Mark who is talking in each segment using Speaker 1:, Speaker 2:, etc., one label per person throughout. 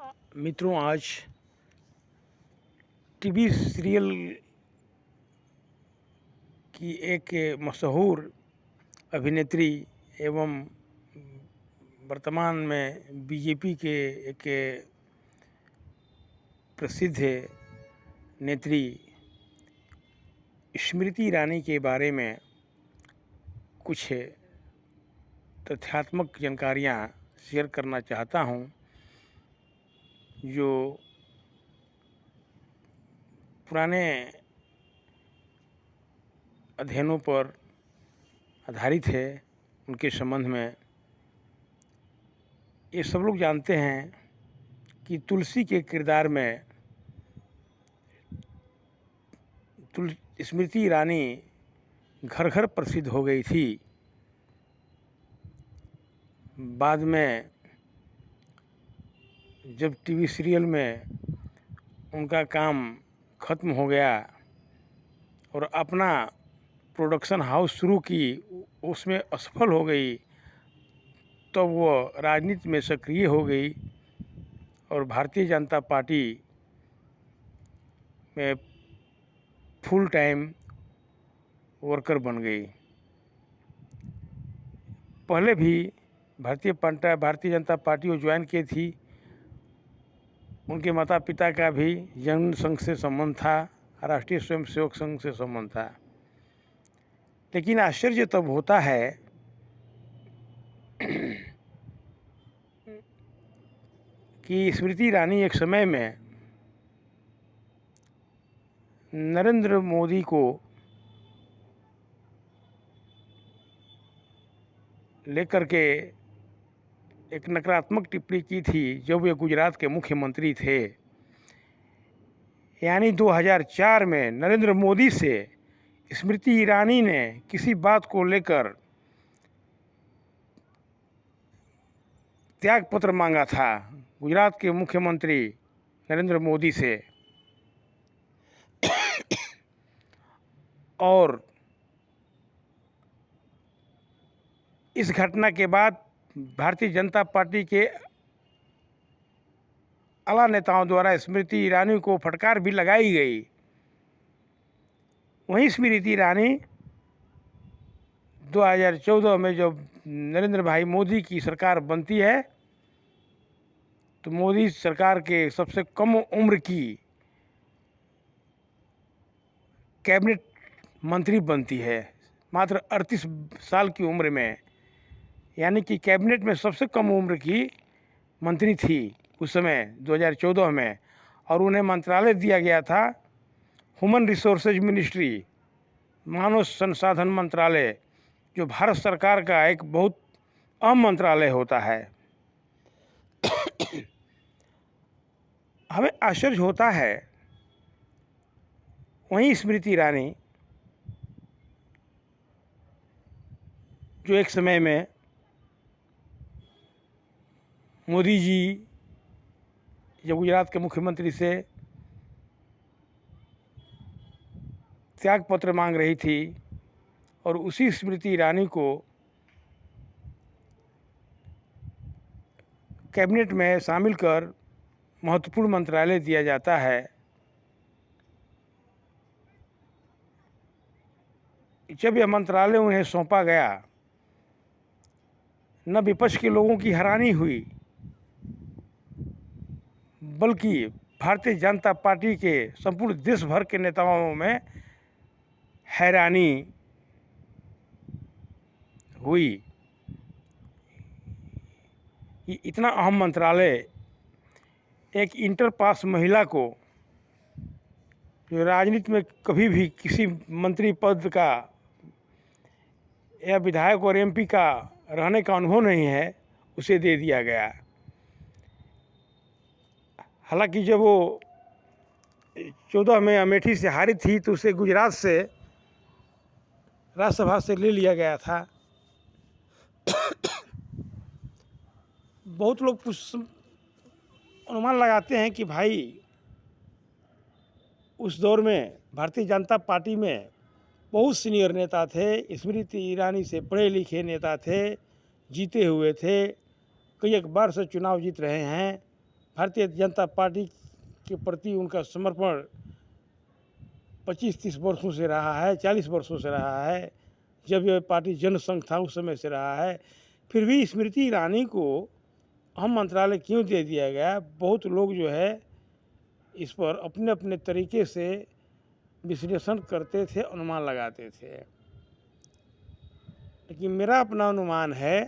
Speaker 1: मित्रों, आज TV serial की एक मशहूर अभिनेत्री एवं वर्तमान में बीजेपी के एक प्रसिद्ध नेत्री स्मृति ईरानी के बारे में कुछ तथ्यात्मक जानकारियाँ शेयर करना चाहता हूँ, जो पुराने अध्ययनों पर आधारित है। उनके संबंध में ये सब लोग जानते हैं कि तुलसी के किरदार में स्मृति ईरानी घर घर प्रसिद्ध हो गई थी। बाद में जब टीवी सीरियल में उनका काम ख़त्म हो गया और अपना प्रोडक्शन हाउस शुरू की, उसमें असफल हो गई, तो वो राजनीति में सक्रिय हो गई और भारतीय जनता पार्टी में फुल टाइम वर्कर बन गई। पहले भी भारतीय जनता पार्टी को ज्वाइन की थी। उनके माता पिता का भी जन संघ से संबंध था, राष्ट्रीय स्वयंसेवक संघ से संबंध था। लेकिन आश्चर्य तब होता है कि स्मृति ईरानी एक समय में नरेंद्र मोदी को लेकर के एक नकारात्मक टिप्पणी की थी जब वे गुजरात के मुख्यमंत्री थे। यानी 2004 में नरेंद्र मोदी से स्मृति ईरानी ने किसी बात को लेकर त्याग पत्र मांगा था गुजरात के मुख्यमंत्री नरेंद्र मोदी से। और इस घटना के बाद भारतीय जनता पार्टी के आला नेताओं द्वारा स्मृति ईरानी को फटकार भी लगाई गई। वहीं स्मृति ईरानी 2014 में जब नरेंद्र भाई मोदी की सरकार बनती है, तो मोदी सरकार के सबसे कम उम्र की कैबिनेट मंत्री बनती है, मात्र 38 साल की उम्र में। यानी कि कैबिनेट में सबसे कम उम्र की मंत्री थी उस समय 2014 में। और उन्हें मंत्रालय दिया गया था ह्यूमन रिसोर्सेज मिनिस्ट्री, मानव संसाधन मंत्रालय, जो भारत सरकार का एक बहुत अहम मंत्रालय होता है। हमें आश्चर्य होता है, वहीं स्मृति ईरानी जो एक समय में मोदी जी जब गुजरात के मुख्यमंत्री से त्याग पत्र मांग रही थी, और उसी स्मृति ईरानी को कैबिनेट में शामिल कर महत्वपूर्ण मंत्रालय दिया जाता है। जब यह मंत्रालय उन्हें सौंपा गया, न विपक्ष के लोगों की हैरानी हुई, बल्कि भारतीय जनता पार्टी के संपूर्ण देश भर के नेताओं में हैरानी हुई कि इतना अहम मंत्रालय एक इंटर पास महिला को, जो राजनीति में कभी भी किसी मंत्री पद का या विधायक और एमपी का रहने का अनुभव नहीं है, उसे दे दिया गया। हालांकि जब वो 14 में अमेठी से हारी थी, तो उसे गुजरात से राज्यसभा से ले लिया गया था। बहुत लोग अनुमान लगाते हैं कि भाई उस दौर में भारतीय जनता पार्टी में बहुत सीनियर नेता थे, स्मृति ईरानी से पढ़े लिखे नेता थे, जीते हुए थे, कई एक बार से चुनाव जीत रहे हैं, भारतीय जनता पार्टी के प्रति उनका समर्पण 25-30 वर्षों से रहा है, 40 वर्षों से रहा है। जब यह पार्टी जनसंघ था उस समय से रहा है। फिर भी स्मृति ईरानी को अहम मंत्रालय क्यों दे दिया गया? बहुत लोग जो है इस पर अपने अपने तरीके से विश्लेषण करते थे, अनुमान लगाते थे। लेकिन मेरा अपना अनुमान है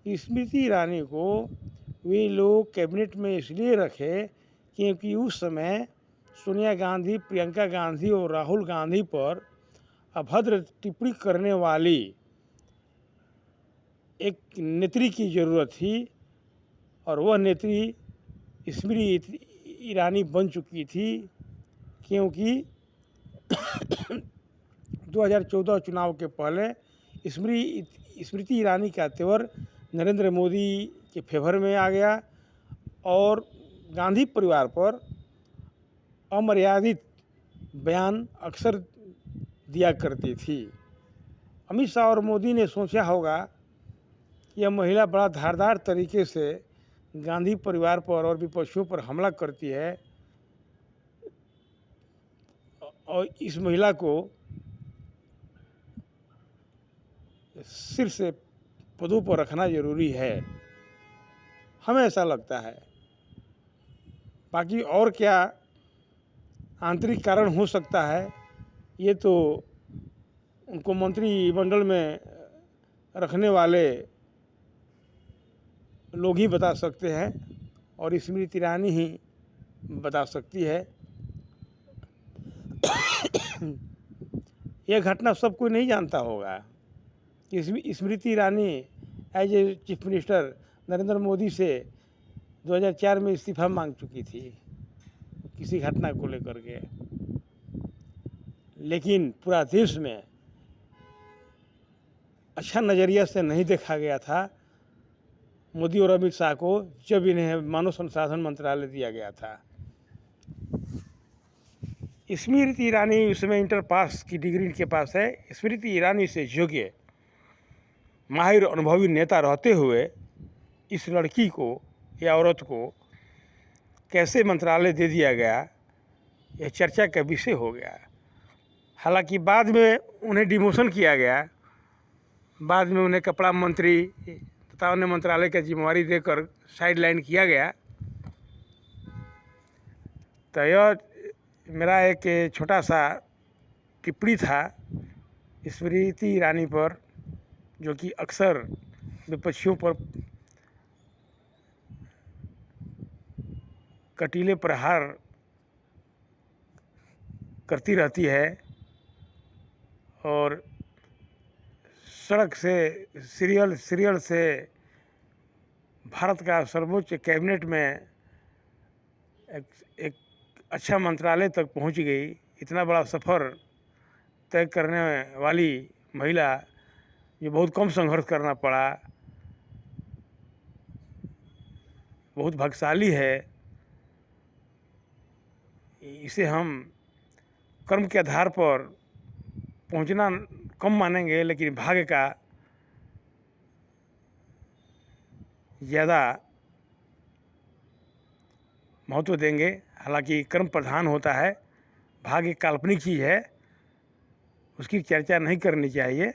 Speaker 1: कि स्मृति ईरानी को वे लोग कैबिनेट में इसलिए रखे क्योंकि उस समय सोनिया गांधी, प्रियंका गांधी और राहुल गांधी पर अभद्र टिप्पणी करने वाली एक नेत्री की ज़रूरत थी और वह नेत्री स्मृति ईरानी बन चुकी थी, क्योंकि 2014 चुनाव के पहले स्मृति ईरानी का तेवर नरेंद्र मोदी के फेवर में आ गया और गांधी परिवार पर अमर्यादित बयान अक्सर दिया करती थी। अमित शाह और मोदी ने सोचा होगा कि यह महिला बड़ा धारदार तरीके से गांधी परिवार पर और विपक्षियों पर हमला करती है और इस महिला को शीर्ष पदों पर रखना जरूरी है, हमें ऐसा लगता है। बाकी और क्या आंतरिक कारण हो सकता है ये तो उनको मंत्रिमंडल में रखने वाले लोग ही बता सकते हैं और स्मृति ईरानी ही बता सकती है। यह घटना सब कोई नहीं जानता होगा कि Smriti Irani as a chief minister Narendra Modi से 2004 में इस्तीफा मांग चुकी थी किसी घटना को लेकर के। लेकिन पूरा देश में अच्छा नज़रिया से नहीं देखा गया था मोदी और अमित शाह को जब इन्हें मानव संसाधन मंत्रालय दिया गया था। स्मृति ईरानी उसमें इंटर पास की डिग्री इनके पास है। स्मृति ईरानी से योग्य माहिर अनुभवी नेता रहते हुए इस लड़की को या औरत को कैसे मंत्रालय दे दिया गया, यह चर्चा का विषय हो गया। हालांकि बाद में उन्हें डिमोशन किया गया, बाद में उन्हें कपड़ा मंत्री तथा अन्य मंत्रालय का जिम्मेवारी देकर साइडलाइन किया गया। तो यह मेरा एक छोटा सा टिप्पणी था स्मृति ईरानी पर, जो कि अक्सर विपक्षियों पर कटीले प्रहार करती रहती है और सड़क से सीरियल से भारत का सर्वोच्च कैबिनेट में एक अच्छा मंत्रालय तक पहुंच गई। इतना बड़ा सफ़र तय करने वाली महिला, ये बहुत कम संघर्ष करना पड़ा, बहुत भाग्यशाली है। इसे हम कर्म के आधार पर पहुंचना कम मानेंगे, लेकिन भाग्य का ज़्यादा महत्व देंगे। हालांकि कर्म प्रधान होता है, भाग्य काल्पनिक चीज़ है, उसकी चर्चा नहीं करनी चाहिए।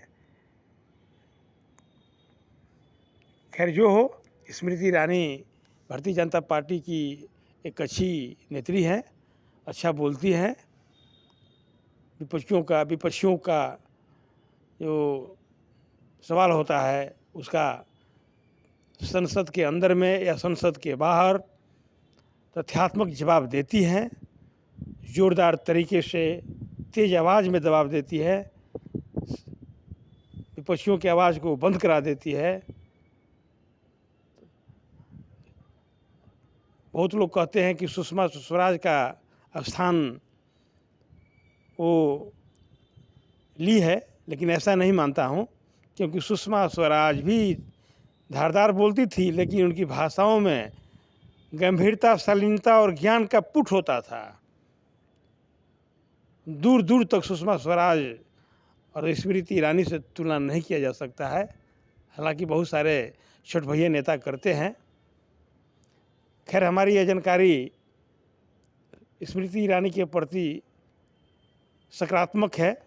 Speaker 1: खैर जो हो, स्मृति ईरानी भारतीय जनता पार्टी की एक अच्छी नेत्री है, अच्छा बोलती है। विपक्षियों का जो सवाल होता है उसका संसद के अंदर में या संसद के बाहर तथ्यात्मक जवाब देती है, जोरदार तरीके से तेज आवाज़ में जवाब देती है, विपक्षियों की आवाज़ को बंद करा देती है। बहुत लोग कहते हैं कि सुषमा स्वराज का स्थान वो ली है, लेकिन ऐसा नहीं मानता हूँ, क्योंकि सुषमा स्वराज भी धारदार बोलती थी, लेकिन उनकी भाषाओं में गंभीरता, शालीनता और ज्ञान का पुट होता था। दूर दूर तक सुषमा स्वराज और स्मृति ईरानी से तुलना नहीं किया जा सकता है। हालांकि बहुत सारे छोट भैया नेता करते हैं। खैर हमारी यह जानकारी स्मृति ईरानी के प्रति सकारात्मक है।